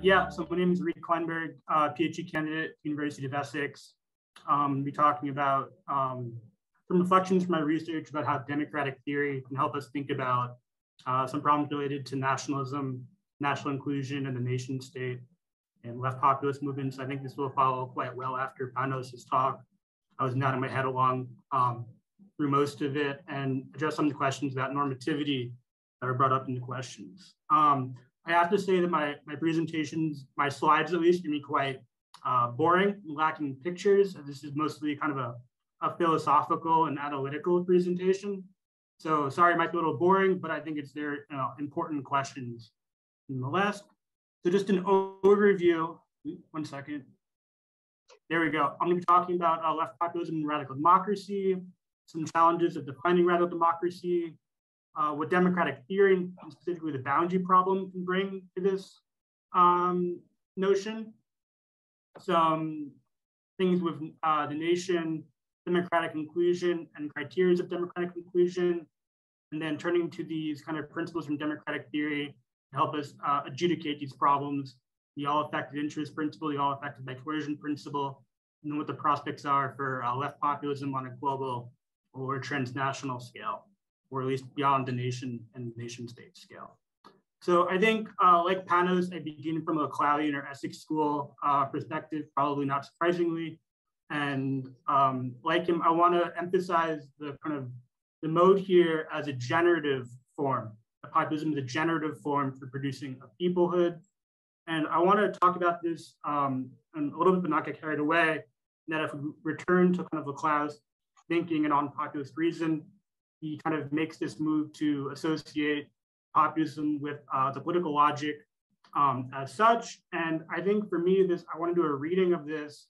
Yeah, so my name is Reid Kleinberg, PhD candidate, University of Essex. We'll be talking about some reflections from my research about how democratic theory can help us think about some problems related to nationalism, national inclusion, and the nation state, and left populist movements. I think this will follow quite well after Panos' talk. I was nodding my head along through most of it and address some of the questions about normativity that are brought up in the questions. I have to say that my presentations, my slides at least, can be quite boring, lacking pictures. This is mostly kind of a philosophical and analytical presentation. So sorry, it might be a little boring, but I think it's their important questions nonetheless. So just an overview, one second. There we go. I'm gonna be talking about left populism and radical democracy, some challenges of defining radical democracy, what democratic theory, and specifically the boundary problem, can bring to this notion. Some things with the nation, democratic inclusion, and criteria of democratic inclusion, and then turning to these kind of principles from democratic theory to help us adjudicate these problems, the all-effective interest principle, the all-effective by coercion principle, and then what the prospects are for left populism on a global or transnational scale, or at least beyond the nation and nation state scale. So I think, like Panos, I begin from a Claudian or Essex school perspective, probably not surprisingly. And like him, I want to emphasize the kind of the mode here as a generative form. Populism is a generative form for producing a peoplehood. And I want to talk about this and a little bit, but not get carried away, that if we return to kind of Leclerc's thinking and on populist reason, he kind of makes this move to associate populism with the political logic as such. And I think for me, I want to do a reading of this,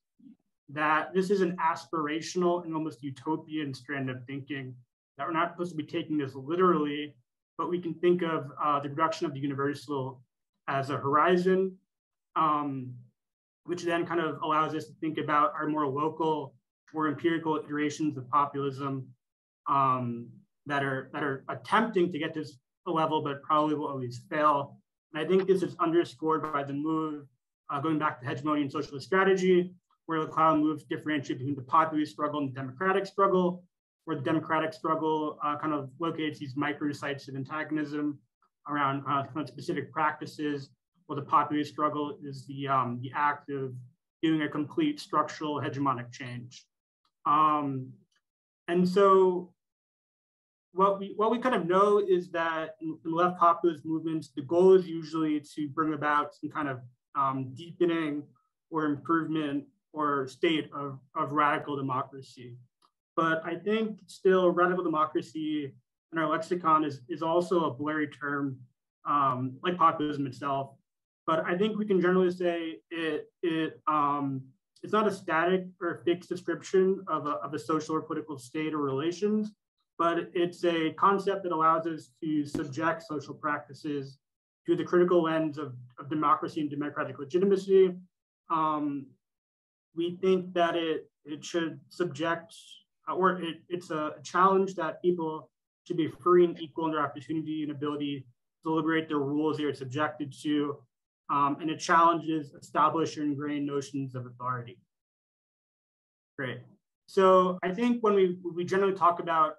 that this is an aspirational and almost utopian strand of thinking, that we're not supposed to be taking this literally, but we can think of the production of the universal as a horizon, which then kind of allows us to think about our more local or empirical iterations of populism that are attempting to get to this level, but probably will always fail. And I think this is underscored by the move, going back to hegemony and socialist strategy, where Leclerc moves differentiate between the populist struggle and the democratic struggle, where the democratic struggle kind of locates these micro-sites of antagonism around kind of specific practices, while the populist struggle is the act of doing a complete structural hegemonic change. And so what we kind of know is that in left populist movements, the goal is usually to bring about some kind of deepening or improvement or state of radical democracy. But I think still radical democracy in our lexicon is also a blurry term, like populism itself. But I think we can generally say it's not a static or fixed description of a social or political state or relations, but it's a concept that allows us to subject social practices to the critical lens of democracy and democratic legitimacy. We think that it should subject, or it's a challenge that people should be free and equal in their opportunity and ability to deliberate their rules they are subjected to, and it challenges established or ingrained notions of authority. Great. So I think when we generally talk about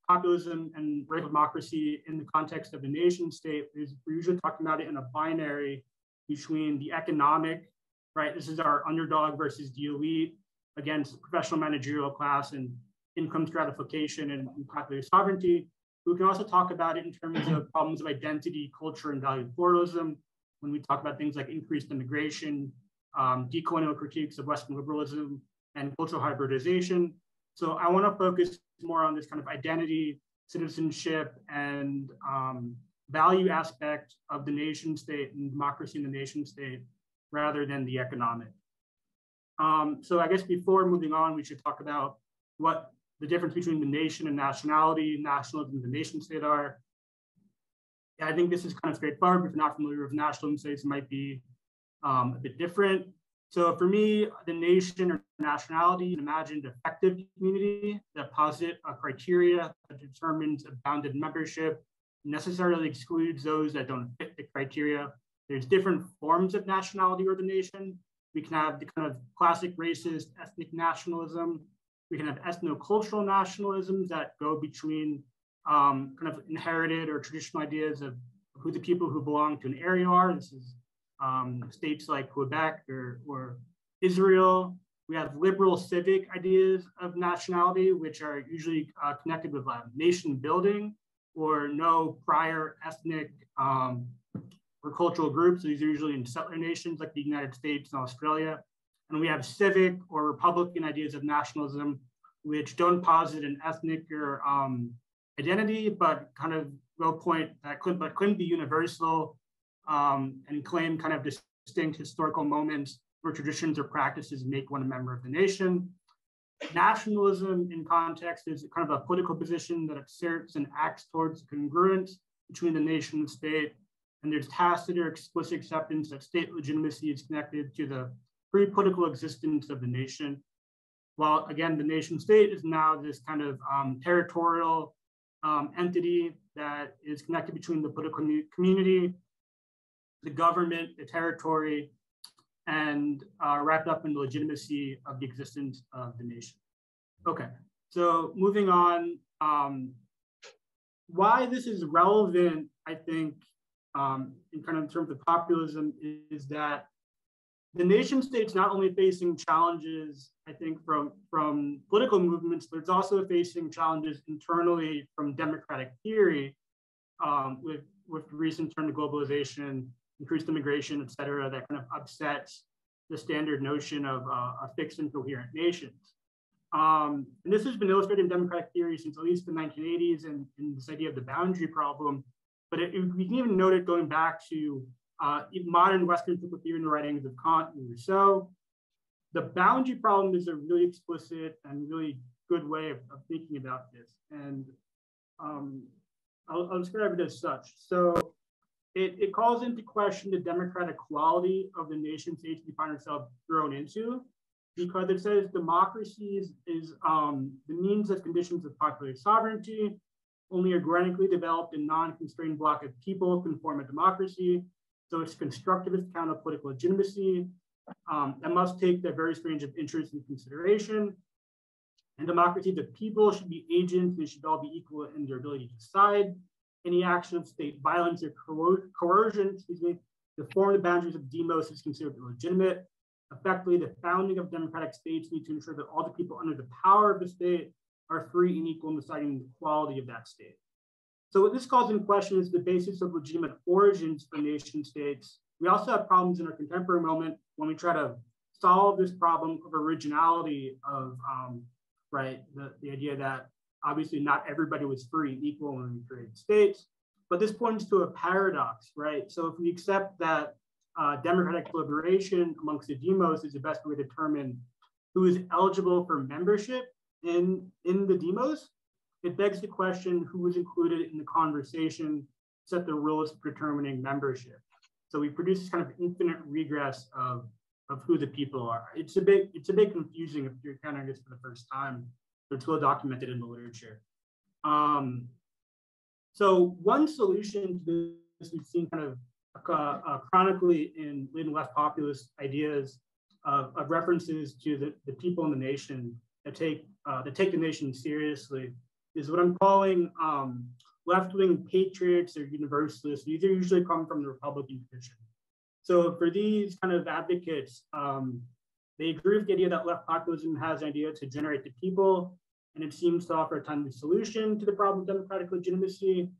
populism and radical democracy in the context of the nation state, we're usually talking about it in a binary between the economic, right? This is our underdog versus the elite against professional managerial class and income stratification and popular sovereignty. We can also talk about it in terms of problems of identity, culture, and value pluralism, when we talk about things like increased immigration, decolonial critiques of Western liberalism, and cultural hybridization. So I want to focus more on this kind of identity, citizenship, and value aspect of the nation state and democracy in the nation state, rather than the economic. So I guess before moving on, we should talk about what the difference between the nation and nationality, nationalism and the nation state are. Yeah, I think this is kind of straightforward. If you're not familiar with nationalism states, it might be a bit different. So for me, the nation or nationality, an imagined effective community that posit a criteria that determines a bounded membership, necessarily excludes those that don't fit the criteria, there's different forms of nationality or the nation. We can have the kind of classic racist ethnic nationalism. We can have ethno-cultural nationalisms that go between kind of inherited or traditional ideas of who the people who belong to an area are. This is states like Quebec or Israel. We have liberal civic ideas of nationality, which are usually connected with nation building or no prior ethnic or cultural groups. So these are usually in settler nations like the United States and Australia. And we have civic or Republican ideas of nationalism, which don't posit an ethnic or identity, but kind of go point that couldn't be universal and claim kind of distinct historical moments where traditions or practices make one a member of the nation. Nationalism in context is kind of a political position that asserts and acts towards congruence between the nation and state. And there's tacit or explicit acceptance that state legitimacy is connected to the pre-political existence of the nation. While again, the nation state is now this kind of territorial entity that is connected between the political community, the government, the territory, and wrapped up in the legitimacy of the existence of the nation. Okay, so moving on, why this is relevant, I think, in kind of in terms of populism is that the nation state's not only facing challenges, I think, from political movements, but it's also facing challenges internally from democratic theory with the recent turn to globalization, increased immigration, et cetera, that kind of upsets the standard notion of a fixed and coherent nations. And this has been illustrated in democratic theory since at least the 1980s and this idea of the boundary problem. But we can even note it going back to modern Western political theory in the writings of Kant and Rousseau. The boundary problem is a really explicit and really good way of thinking about this. And I'll describe it as such. So it calls into question the democratic quality of the nation states we find ourselves thrown into, because it says democracy is the means of conditions of popular sovereignty. Only organically developed and non-constrained block of people can form a democracy. So it's constructivist account of political legitimacy that must take the various range of interests into consideration. In democracy, the people should be agents. They should all be equal in their ability to decide. Any action of state violence or coercion, to form the boundaries of demos is considered illegitimate. Effectively, the founding of democratic states need to ensure that all the people under the power of the state are free and equal in deciding the quality of that state. So what this calls in question is the basis of legitimate origins for nation states. We also have problems in our contemporary moment when we try to solve this problem of originality of, the idea that obviously not everybody was free and equal when we created states, but this points to a paradox, right? So if we accept that democratic deliberation amongst the demos is the best way to determine who is eligible for membership in the demos, it begs the question who was included in the conversation, set the rules for determining membership. So we produce this kind of infinite regress of who the people are. It's a bit confusing if you're encountering this for the first time, but it's well documented in the literature. So one solution to this we've seen kind of chronically in left-populist ideas of references to the people in the nation that take the nation seriously is what I'm calling left-wing patriots or universalists. These are usually come from the Republican tradition. So for these kind of advocates, they agree with the idea that left populism has an idea to generate the people, and it seems to offer a timely solution to the problem of democratic legitimacy.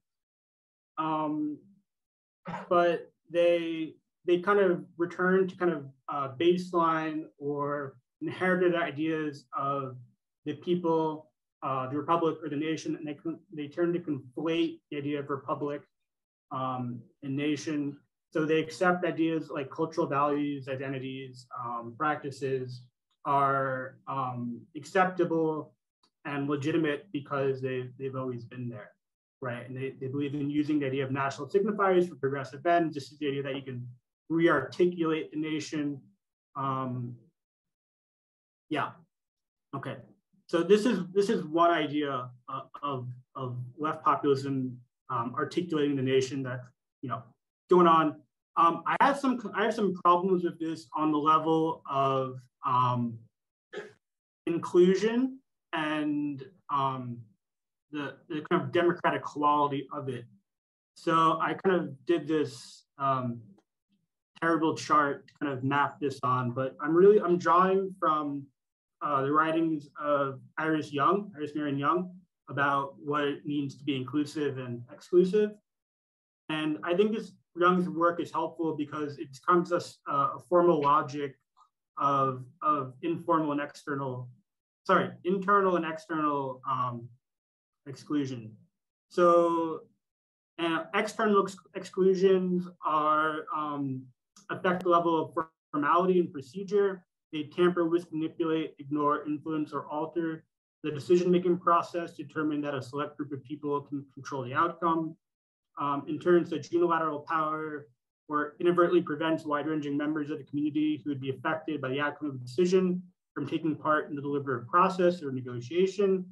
But they kind of return to kind of baseline or inherited ideas of the people, the republic or the nation, and they turn to conflate the idea of republic and nation. So they accept ideas like cultural values, identities, practices are acceptable and legitimate because they've always been there, right? And they believe in using the idea of national signifiers for progressive ends. This is the idea that you can re-articulate the nation. Yeah, okay. So this is one idea of left populism articulating the nation that, going on. I have some problems with this on the level of inclusion and the kind of democratic quality of it. So I kind of did this terrible chart to kind of map this on, but I'm drawing from the writings of Iris Marion Young, about what it means to be inclusive and exclusive. And I think Young's work is helpful because it comes us a formal logic of internal and external exclusion. So external exclusions are affect the level of formality and procedure. They tamper with, manipulate, ignore, influence, or alter the decision-making process to determine that a select group of people can control the outcome. In turn, such unilateral power or inadvertently prevents wide-ranging members of the community who would be affected by the outcome of a decision from taking part in the deliberative process or negotiation,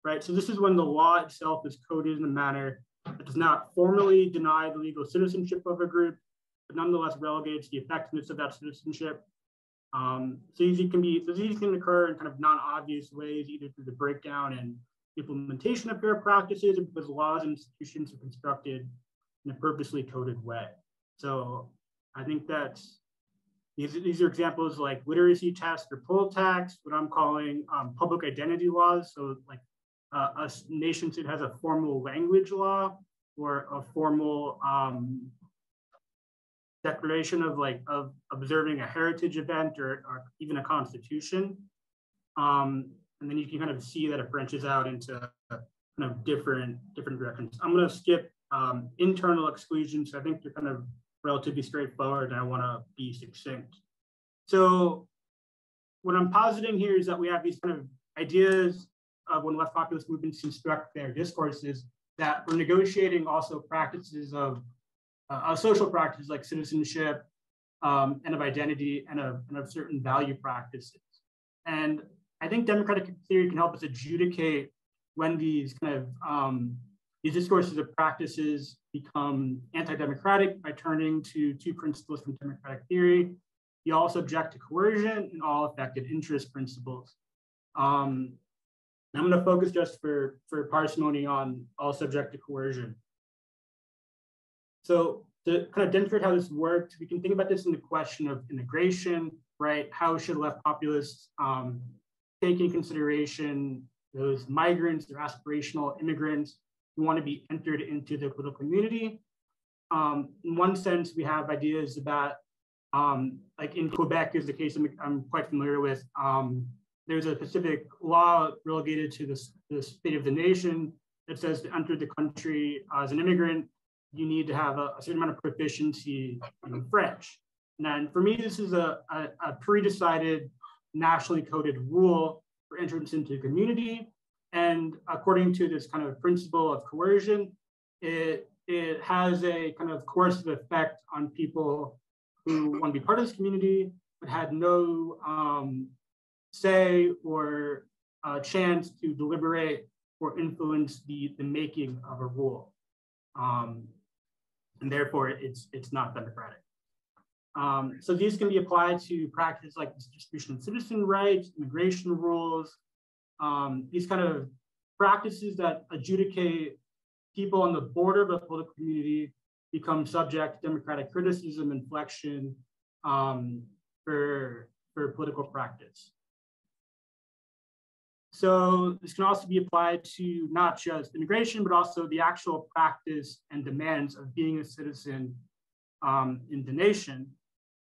right? So this is when the law itself is coded in a manner that does not formally deny the legal citizenship of a group, but nonetheless relegates the effectiveness of that citizenship. So these can occur in kind of non-obvious ways, either through the breakdown and implementation of fair practices, or because laws and institutions are constructed in a purposely coded way. So I think that these are examples like literacy tests or poll tax, what I'm calling public identity laws. So like a nation state has a formal language law or a formal declaration of observing a heritage event or even a constitution. And then you can kind of see that it branches out into kind of different directions. I'm going to skip internal exclusions. I think they're kind of relatively straightforward, and I want to be succinct. So what I'm positing here is that we have these kind of ideas of when left populist movements construct their discourses, that we're negotiating also practices of social practices like citizenship and of identity and of certain value practices. And I think democratic theory can help us adjudicate when these kind of these discourses of practices become anti-democratic by turning to two principles from democratic theory: the all subject to coercion and all affected interest principles. I'm going to focus just for parsimony on all subject to coercion. So to kind of demonstrate how this works, we can think about this in the question of immigration, right? How should left populists take in consideration those migrants or aspirational immigrants who want to be entered into the political community? In one sense, we have ideas about, like in Quebec is the case I'm quite familiar with. There's a specific law relegated to the state of the nation that says to enter the country as an immigrant, you need to have a certain amount of proficiency in French. And for me, this is a pre-decided nationally coded rule for entrance into the community. And according to this kind of principle of coercion, it has a kind of coercive effect on people who want to be part of this community, but had no say or chance to deliberate or influence the making of a rule. And therefore, it's not democratic. So these can be applied to practices like the distribution of citizen rights, immigration rules, these kind of practices that adjudicate people on the border of a political community become subject to democratic criticism and flexion for political practice. So this can also be applied to not just immigration, but also the actual practice and demands of being a citizen in the nation.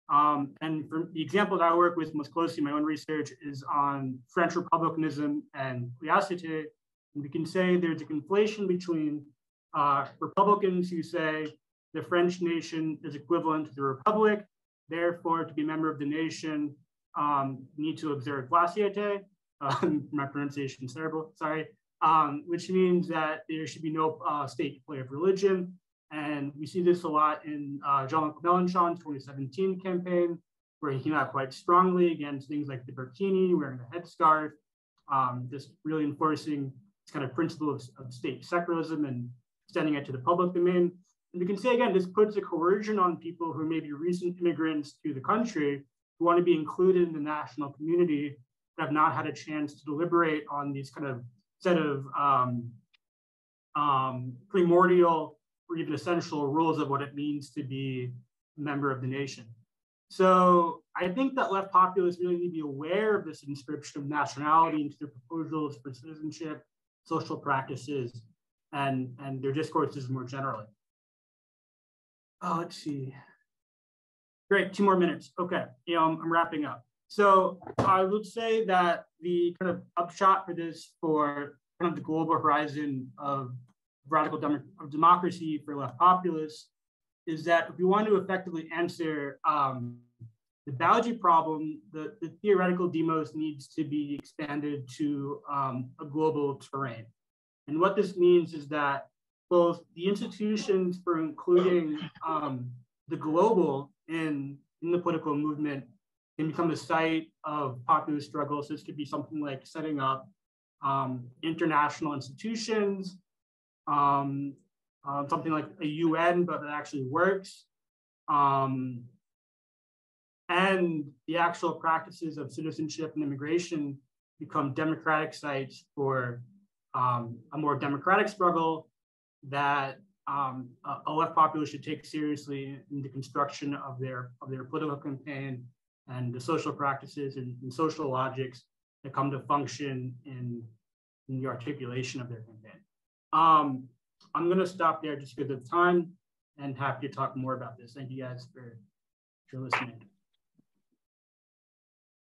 And for the example that I work with most closely in my own research is on French republicanism and laïcité. And we can say there's a conflation between Republicans who say the French nation is equivalent to the Republic, therefore to be a member of the nation, need to observe laïcité. My pronunciation is terrible, sorry, which means that there should be no state play of religion. And we see this a lot in Jean-Luc Mélenchon's 2017 campaign, where he came out quite strongly against things like the burkini, wearing the headscarf, just really enforcing this kind of principle of state secularism and extending it to the public domain. And we can say, again, this puts a coercion on people who may be recent immigrants to the country who want to be included in the national community but have not had a chance to deliberate on these kind of set of primordial or even essential rules of what it means to be a member of the nation. So I think that left populists really need to be aware of this inscription of nationality into their proposals for citizenship, social practices, and their discourses more generally. Let's see. Great, 2 more minutes. Okay, I'm wrapping up. So I would say that the kind of upshot for this, for kind of the global horizon of radical democracy for left populists, is that if we want to effectively answer the biology problem, the theoretical demos needs to be expanded to a global terrain. And what this means is that both the institutions for including the global in the political movement can become a site of populist struggles. So this could be something like setting up international institutions, something like a UN, but that actually works. And the actual practices of citizenship and immigration become democratic sites for a more democratic struggle that a left populist should take seriously in the construction of their political campaign and the social practices and social logics that come to function in the articulation of their campaign. I'm going to stop there just because of time and happy to talk more about this. Thank you guys for listening.